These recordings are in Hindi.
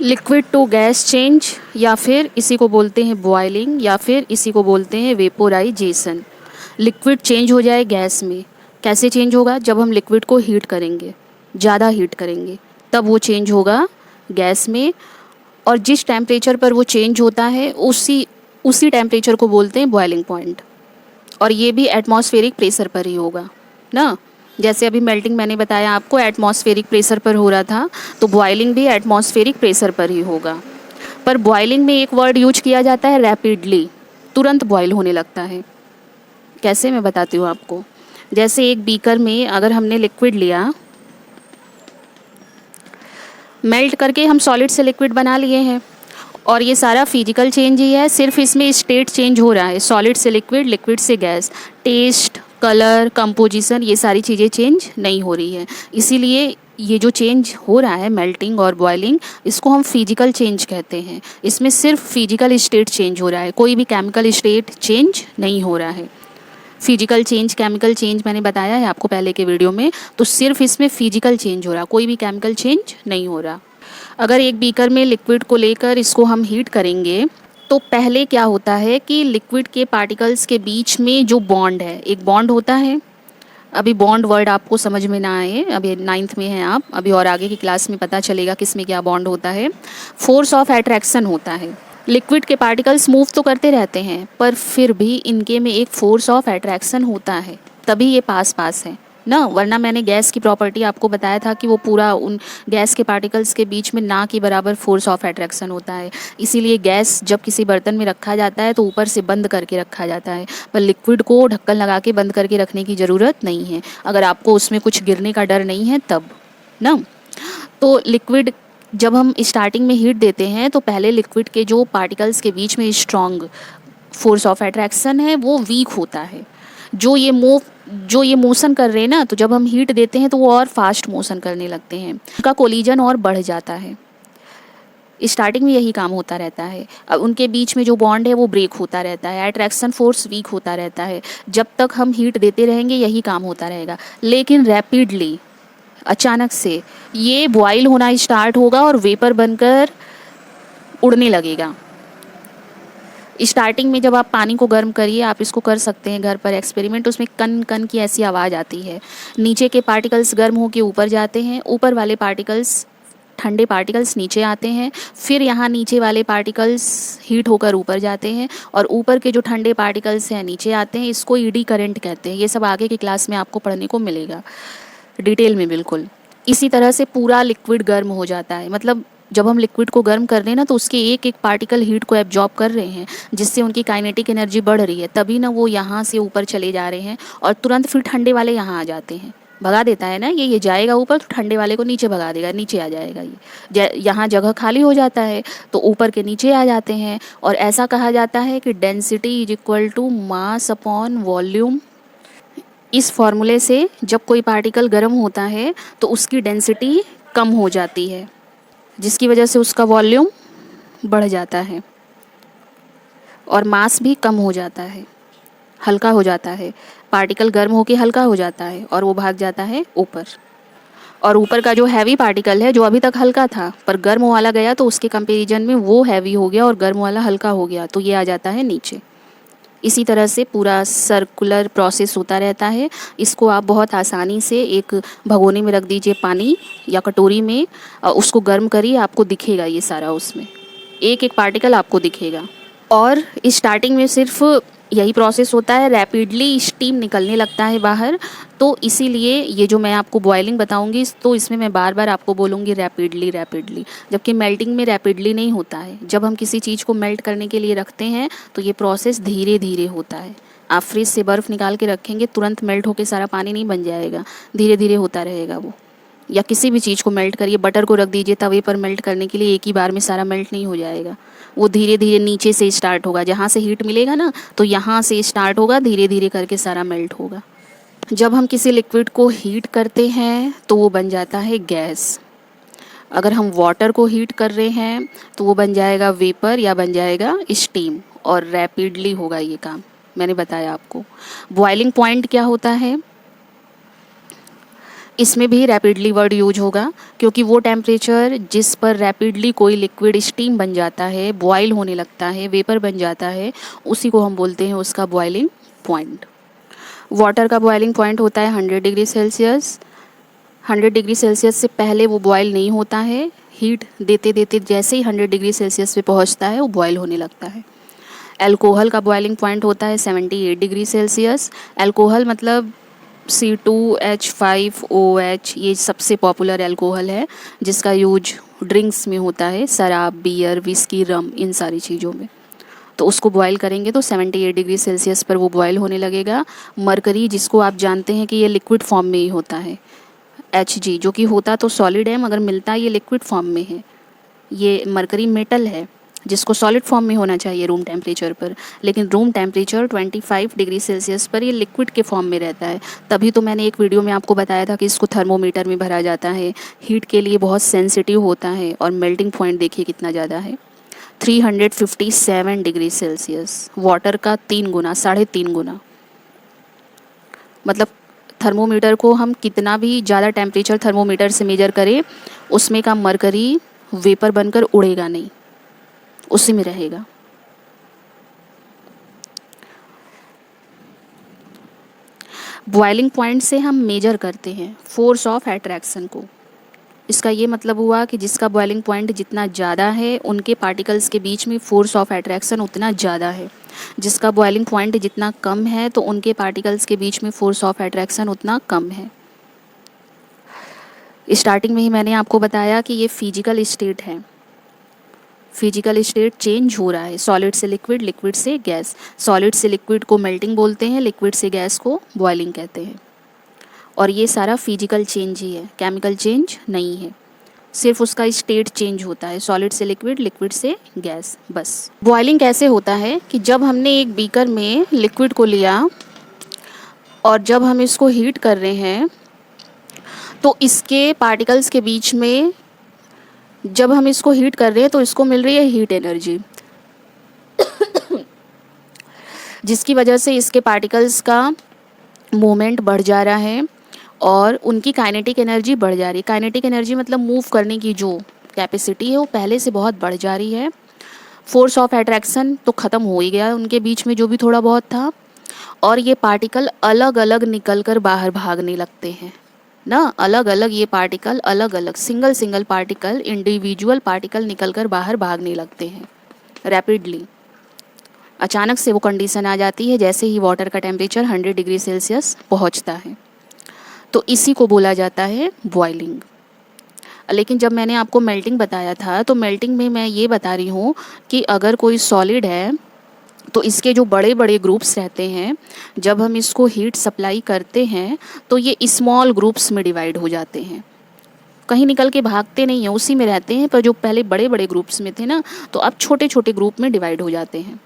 लिक्विड टू गैस चेंज, या फिर इसी को बोलते हैं बॉइलिंग, या फिर इसी को बोलते हैं वेपोराइजेशन। लिक्विड चेंज हो जाए गैस में। कैसे चेंज होगा? जब हम लिक्विड को हीट करेंगे, ज़्यादा हीट करेंगे, तब वो चेंज होगा गैस में। और जिस टेम्परेचर पर वो चेंज होता है उसी उसी टेम्परेचर को बोलते हैं बॉइलिंग पॉइंट। और ये भी एटमॉस्फेरिक प्रेशर पर ही होगा ना। जैसे अभी मेल्टिंग मैंने बताया आपको एटमॉस्फेरिक प्रेशर पर हो रहा था, तो बॉइलिंग भी एटमॉस्फेरिक प्रेशर पर ही होगा। पर बॉइलिंग में एक वर्ड यूज किया जाता है रैपिडली, तुरंत बॉयल होने लगता है। कैसे, मैं बताती हूँ आपको। जैसे एक बीकर में अगर हमने लिक्विड लिया, मेल्ट करके हम सॉलिड से लिक्विड बना लिए हैं, और ये सारा फिजिकल चेंज ही है, सिर्फ इसमें स्टेट चेंज हो रहा है, सॉलिड से लिक्विड, लिक्विड से गैस। टेस्ट, कलर, कंपोजिशन, ये सारी चीज़ें चेंज नहीं हो रही है। इसीलिए ये जो चेंज हो रहा है मेल्टिंग और बॉइलिंग, इसको हम फिजिकल चेंज कहते हैं। इसमें सिर्फ फिजिकल स्टेट चेंज हो रहा है, कोई भी केमिकल स्टेट चेंज नहीं हो रहा है। फिजिकल चेंज, केमिकल चेंज मैंने बताया है आपको पहले के वीडियो में, तो सिर्फ इसमें फिजिकल चेंज हो रहा, कोई भी केमिकल चेंज नहीं हो रहा। अगर एक बीकर में लिक्विड को लेकर इसको हम हीट करेंगे, तो पहले क्या होता है कि लिक्विड के पार्टिकल्स के बीच में जो बॉन्ड है, एक बॉन्ड होता है। अभी बॉन्ड वर्ड आपको समझ में ना आए, अभी 9th में हैं आप, अभी और आगे की क्लास में पता चलेगा किस में क्या बॉन्ड होता है। फोर्स ऑफ अट्रैक्शन होता है। लिक्विड के पार्टिकल्स मूव तो करते रहते हैं, पर फिर भी इनके में एक फोर्स ऑफ अट्रैक्शन होता है, तभी ये पास पास है ना। वरना मैंने गैस की प्रॉपर्टी आपको बताया था कि वो पूरा उन गैस के पार्टिकल्स के बीच में ना के बराबर फोर्स ऑफ अट्रैक्शन होता है। इसीलिए गैस जब किसी बर्तन में रखा जाता है तो ऊपर से बंद करके रखा जाता है, पर लिक्विड को ढक्कन लगा के बंद करके रखने की ज़रूरत नहीं है, अगर आपको उसमें कुछ गिरने का डर नहीं है तब ना। तो लिक्विड जब हम स्टार्टिंग में हीट देते हैं, तो पहले लिक्विड के जो पार्टिकल्स के बीच में स्ट्रॉन्ग फोर्स ऑफ अट्रैक्शन है वो वीक होता है। जो ये मोशन कर रहे हैं ना, तो जब हम हीट देते हैं तो वो और फास्ट मोशन करने लगते हैं, उनका कोलिजन और बढ़ जाता है। स्टार्टिंग में यही काम होता रहता है। अब उनके बीच में जो बॉन्ड है वो ब्रेक होता रहता है, अट्रैक्शन फोर्स वीक होता रहता है। जब तक हम हीट देते रहेंगे यही काम होता रहेगा। लेकिन रैपिडली, अचानक से ये बॉयल होना स्टार्ट होगा और वेपर बनकर उड़ने लगेगा। स्टार्टिंग में जब आप पानी को गर्म करिए, आप इसको कर सकते हैं घर पर एक्सपेरिमेंट, उसमें कन कन की ऐसी आवाज़ आती है। नीचे के पार्टिकल्स गर्म होकर ऊपर जाते हैं, ऊपर वाले पार्टिकल्स, ठंडे पार्टिकल्स नीचे आते हैं, फिर यहाँ नीचे वाले पार्टिकल्स हीट होकर ऊपर जाते हैं, और ऊपर के जो ठंडे पार्टिकल्स हैं नीचे आते हैं। इसको ईडी करंट कहते हैं। ये सब आगे की क्लास में आपको पढ़ने को मिलेगा डिटेल में बिल्कुल। इसी तरह से पूरा लिक्विड गर्म हो जाता है। मतलब जब हम लिक्विड को गर्म कर रहे हैं ना, तो उसके एक एक पार्टिकल हीट को एब्जॉर्ब कर रहे हैं, जिससे उनकी काइनेटिक एनर्जी बढ़ रही है, तभी ना वो यहाँ से ऊपर चले जा रहे हैं, और तुरंत फिर ठंडे वाले यहाँ आ जाते हैं। भगा देता है ना ये जाएगा ऊपर, तो ठंडे वाले को नीचे भगा देगा, नीचे आ जाएगा ये। यहाँ जगह खाली हो जाता है तो ऊपर के नीचे आ जाते हैं। और ऐसा कहा जाता है कि density is equal to mass upon volume. इस फॉर्मूले से जब कोई पार्टिकल गर्म होता है तो उसकी डेंसिटी कम हो जाती है, जिसकी वजह से उसका वॉल्यूम बढ़ जाता है, और मास भी कम हो जाता है, हल्का हो जाता है। पार्टिकल गर्म होकर हल्का हो जाता है और वो भाग जाता है ऊपर। और ऊपर का जो हैवी पार्टिकल है, जो अभी तक हल्का था पर गर्म वाला गया, तो उसके कंपैरिजन में वो हैवी हो गया और गर्म वाला हल्का हो गया, तो ये आ जाता है नीचे। इसी तरह से पूरा सर्कुलर प्रोसेस होता रहता है। इसको आप बहुत आसानी से एक भगोने में रख दीजिए पानी या कटोरी में, उसको गर्म करिए, आपको दिखेगा ये सारा, उसमें एक एक पार्टिकल आपको दिखेगा। और स्टार्टिंग में सिर्फ यही प्रोसेस होता है, रैपिडली स्टीम निकलने लगता है बाहर। तो इसीलिए ये जो मैं आपको बॉयलिंग बताऊंगी, तो इसमें मैं बार बार आपको बोलूँगी रैपिडली रैपिडली, जबकि मेल्टिंग में रैपिडली नहीं होता है। जब हम किसी चीज़ को मेल्ट करने के लिए रखते हैं तो ये प्रोसेस धीरे धीरे होता है। आप फ्रिज से बर्फ़ निकाल के रखेंगे, तुरंत मेल्ट होकर सारा पानी नहीं बन जाएगा, धीरे धीरे होता रहेगा वो। या किसी भी चीज़ को मेल्ट करिए, बटर को रख दीजिए तवे पर मेल्ट करने के लिए, एक ही बार में सारा मेल्ट नहीं हो जाएगा, वो धीरे धीरे नीचे से स्टार्ट होगा। जहाँ से हीट मिलेगा ना, तो यहाँ से स्टार्ट होगा, धीरे धीरे करके सारा मेल्ट होगा। जब हम किसी लिक्विड को हीट करते हैं तो वो बन जाता है गैस। अगर हम वाटर को हीट कर रहे हैं तो वो बन जाएगा वेपर या बन जाएगा स्टीम, और रैपिडली होगा ये काम। मैंने बताया आपको बॉइलिंग पॉइंट क्या होता है। इसमें भी रैपिडली वर्ड यूज होगा, क्योंकि वो टेम्परेचर जिस पर रैपिडली कोई लिक्विड स्टीम बन जाता है, बॉयल होने लगता है, वेपर बन जाता है, उसी को हम बोलते हैं उसका बॉइलिंग पॉइंट। वाटर का बॉइलिंग पॉइंट होता है 100 डिग्री सेल्सियस। 100 डिग्री सेल्सियस से पहले वो बॉयल नहीं होता है, हीट देते देते जैसे ही 100 डिग्री सेल्सियस पे पहुंचता है वो बॉयल होने लगता है। अल्कोहल का बॉइलिंग पॉइंट होता है 78 डिग्री सेल्सियस। अल्कोहल मतलब C2H5OH, ये सबसे पॉपुलर अल्कोहल है जिसका यूज ड्रिंक्स में होता है, शराब, बियर, विस्की, रम, इन सारी चीज़ों में। तो उसको बॉयल करेंगे तो 78 डिग्री सेल्सियस पर वो बॉयल होने लगेगा। मरकरी, जिसको आप जानते हैं कि ये लिक्विड फॉर्म में ही होता है, Hg, जो कि होता तो सॉलिड है मगर मिलता ये लिक्विड फॉर्म में है। ये मरकरी मेटल है जिसको सॉलिड फॉर्म में होना चाहिए रूम टेम्परेचर पर, लेकिन रूम टेम्परेचर 25 डिग्री सेल्सियस पर ये लिक्विड के फॉर्म में रहता है। तभी तो मैंने एक वीडियो में आपको बताया था कि इसको थर्मोमीटर में भरा जाता है, हीट के लिए बहुत सेंसिटिव होता है। और मेल्टिंग पॉइंट देखिए कितना ज़्यादा है, 357 डिग्री सेल्सियस, वाटर का 3 गुना, 3.5 गुना। मतलब थर्मोमीटर को हम कितना भी ज़्यादा टेम्परेचर थर्मोमीटर से मेजर करें, उसमें का मरकरी वेपर बनकर उड़ेगा नहीं, उसी में रहेगा। बॉइलिंग पॉइंट से हम मेजर करते हैं फोर्स ऑफ अट्रैक्शन को। इसका ये मतलब हुआ कि जिसका बॉइलिंग पॉइंट जितना ज़्यादा है उनके पार्टिकल्स के बीच में फोर्स ऑफ अट्रैक्शन उतना ज़्यादा है। जिसका बॉइलिंग पॉइंट जितना कम है तो उनके पार्टिकल्स के बीच में फोर्स ऑफ अट्रैक्शन उतना कम है। स्टार्टिंग में ही मैंने आपको बताया कि ये फिजिकल स्टेट है, फिजिकल स्टेट चेंज हो रहा है, सॉलिड से लिक्विड, लिक्विड से गैस। सॉलिड से लिक्विड को मेल्टिंग बोलते हैं, लिक्विड से गैस को बॉइलिंग कहते हैं। और ये सारा फिजिकल चेंज ही है, केमिकल चेंज नहीं है, सिर्फ उसका स्टेट चेंज होता है, सॉलिड से लिक्विड, लिक्विड से गैस, बस। बॉइलिंग कैसे होता है कि जब हमने एक बीकर में लिक्विड को लिया और जब हम इसको हीट कर रहे हैं तो इसके पार्टिकल्स के बीच में, जब हम इसको हीट कर रहे हैं तो इसको मिल रही है हीट एनर्जी, जिसकी वजह से इसके पार्टिकल्स का मूवमेंट बढ़ जा रहा है और उनकी काइनेटिक एनर्जी बढ़ जा रही है। काइनेटिक एनर्जी मतलब मूव करने की जो कैपेसिटी है वो पहले से बहुत बढ़ जा रही है। फोर्स ऑफ अट्रैक्शन तो ख़त्म हो ही गया उनके बीच में जो भी थोड़ा बहुत था, और ये पार्टिकल अलग अलग निकल कर बाहर भागने लगते हैं ना, अलग अलग ये पार्टिकल, अलग अलग single single particle, individual particle निकल कर बाहर भागने लगते हैं रैपिडली। अचानक से वो कंडीशन आ जाती है जैसे ही वाटर का टेम्परेचर 100 डिग्री सेल्सियस पहुंचता है, तो इसी को बोला जाता है बॉइलिंग। लेकिन जब मैंने आपको मेल्टिंग बताया था तो मेल्टिंग में मैं ये बता रही हूँ कि अगर कोई सॉलिड है तो इसके जो बड़े बड़े ग्रुप्स रहते हैं, जब हम इसको हीट सप्लाई करते हैं तो ये स्मॉल ग्रुप्स में डिवाइड हो जाते हैं, कहीं निकल के भागते नहीं हैं, उसी में रहते हैं। पर जो पहले बड़े बड़े ग्रुप्स में थे ना, तो अब छोटे छोटे ग्रुप में डिवाइड हो जाते हैं,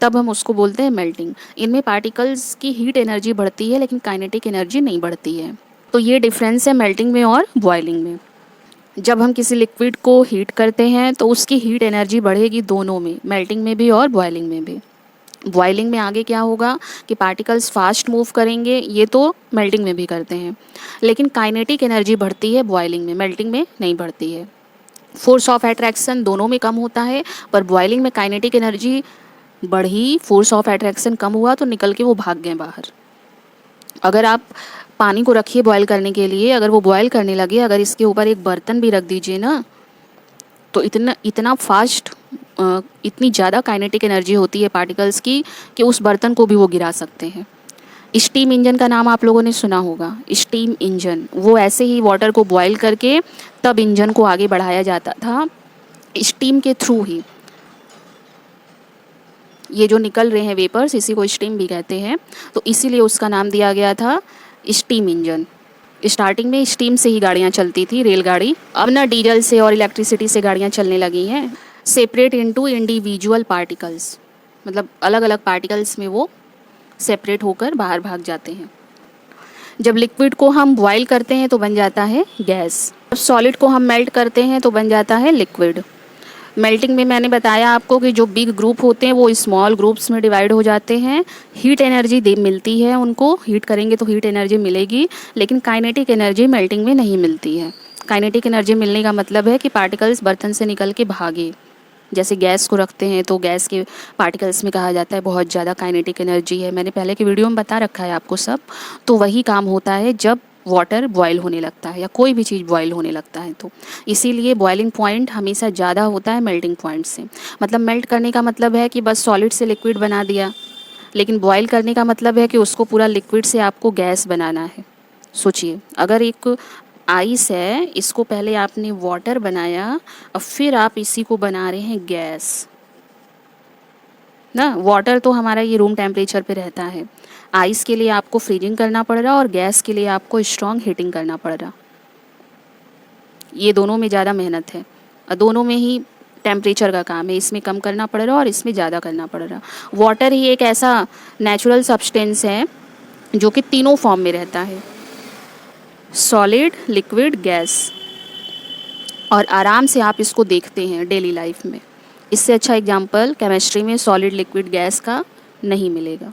तब हम उसको बोलते हैं मेल्टिंग। इनमें पार्टिकल्स की हीट एनर्जी बढ़ती है लेकिन काइनेटिक एनर्जी नहीं बढ़ती है। तो ये डिफरेंस है मेल्टिंग में और बॉइलिंग में। जब हम किसी लिक्विड को हीट करते हैं तो उसकी हीट एनर्जी बढ़ेगी दोनों में, मेल्टिंग में भी और बॉइलिंग में भी। बॉइलिंग में आगे क्या होगा कि पार्टिकल्स फास्ट मूव करेंगे, ये तो मेल्टिंग में भी करते हैं, लेकिन काइनेटिक एनर्जी बढ़ती है बॉइलिंग में, मेल्टिंग में नहीं बढ़ती है। फोर्स ऑफ अट्रैक्शन दोनों में कम होता है, पर बॉइलिंग में काइनेटिक एनर्जी बढ़ी, फोर्स ऑफ अट्रैक्शन कम हुआ तो निकल के वो भाग गए बाहर। अगर आप पानी को रखिए बॉयल करने के लिए, अगर वो बॉयल करने लगे, अगर इसके ऊपर एक बर्तन भी रख दीजिए ना, तो इतना फास्ट, इतनी ज़्यादा काइनेटिक एनर्जी होती है पार्टिकल्स की कि उस बर्तन को भी वो गिरा सकते हैं। स्टीम इंजन का नाम आप लोगों ने सुना होगा, स्टीम इंजन, वो ऐसे ही वाटर को बॉयल करके तब इंजन को आगे बढ़ाया जाता था, स्टीम के थ्रू ही। ये जो निकल रहे हैं वेपर्स, इसी को स्टीम भी कहते हैं, तो इसीलिए उसका नाम दिया गया था स्टीम इंजन। स्टार्टिंग में स्टीम से ही गाड़ियाँ चलती थी, रेलगाड़ी। अब ना डीजल से और इलेक्ट्रिसिटी से गाड़ियाँ चलने लगी हैं। सेपरेट इनटू इंडिविजुअल पार्टिकल्स, मतलब अलग अलग पार्टिकल्स में वो सेपरेट होकर बाहर भाग जाते हैं। जब लिक्विड को हम बॉयल करते हैं तो बन जाता है गैस, जब सॉलिड को हम मेल्ट करते हैं तो बन जाता है लिक्विड। मेल्टिंग में मैंने बताया आपको कि जो बिग ग्रुप होते हैं वो स्मॉल ग्रुप्स में डिवाइड हो जाते हैं। हीट एनर्जी दे मिलती है उनको, हीट करेंगे तो हीट एनर्जी मिलेगी, लेकिन काइनेटिक एनर्जी मेल्टिंग में नहीं मिलती है। काइनेटिक एनर्जी मिलने का मतलब है कि पार्टिकल्स बर्तन से निकल के भागे। जैसे गैस को रखते हैं तो गैस के पार्टिकल्स में कहा जाता है बहुत ज़्यादा काइनेटिक एनर्जी है, मैंने पहले की वीडियो में बता रखा है आपको सब। तो वही काम होता है जब वाटर बॉयल होने लगता है या कोई भी चीज़ बॉयल होने लगता है, तो इसीलिए बॉइलिंग पॉइंट हमेशा ज़्यादा होता है मेल्टिंग पॉइंट से। मतलब मेल्ट करने का मतलब है कि बस सॉलिड से लिक्विड बना दिया, लेकिन बॉयल करने का मतलब है कि उसको पूरा लिक्विड से आपको गैस बनाना है। सोचिए, अगर एक आइस है, इसको पहले आपने वाटर बनाया और फिर आप इसी को बना रहे हैं गैस ना। वाटर तो हमारा ये रूम टेम्परेचर पे रहता है, आइस के लिए आपको फ्रीजिंग करना पड़ रहा और गैस के लिए आपको स्ट्रॉन्ग हीटिंग करना पड़ रहा। ये दोनों में ज़्यादा मेहनत है और दोनों में ही टेम्परेचर का काम है, इसमें कम करना पड़ रहा और इसमें ज़्यादा करना पड़ रहा। वाटर ही एक ऐसा नेचुरल सब्सटेंस है जो कि तीनों फॉर्म में रहता है, सॉलिड, लिक्विड, गैस, और आराम से आप इसको देखते हैं डेली लाइफ में। इससे अच्छा एग्जाम्पल केमिस्ट्री में सॉलिड, लिक्विड, गैस का नहीं मिलेगा।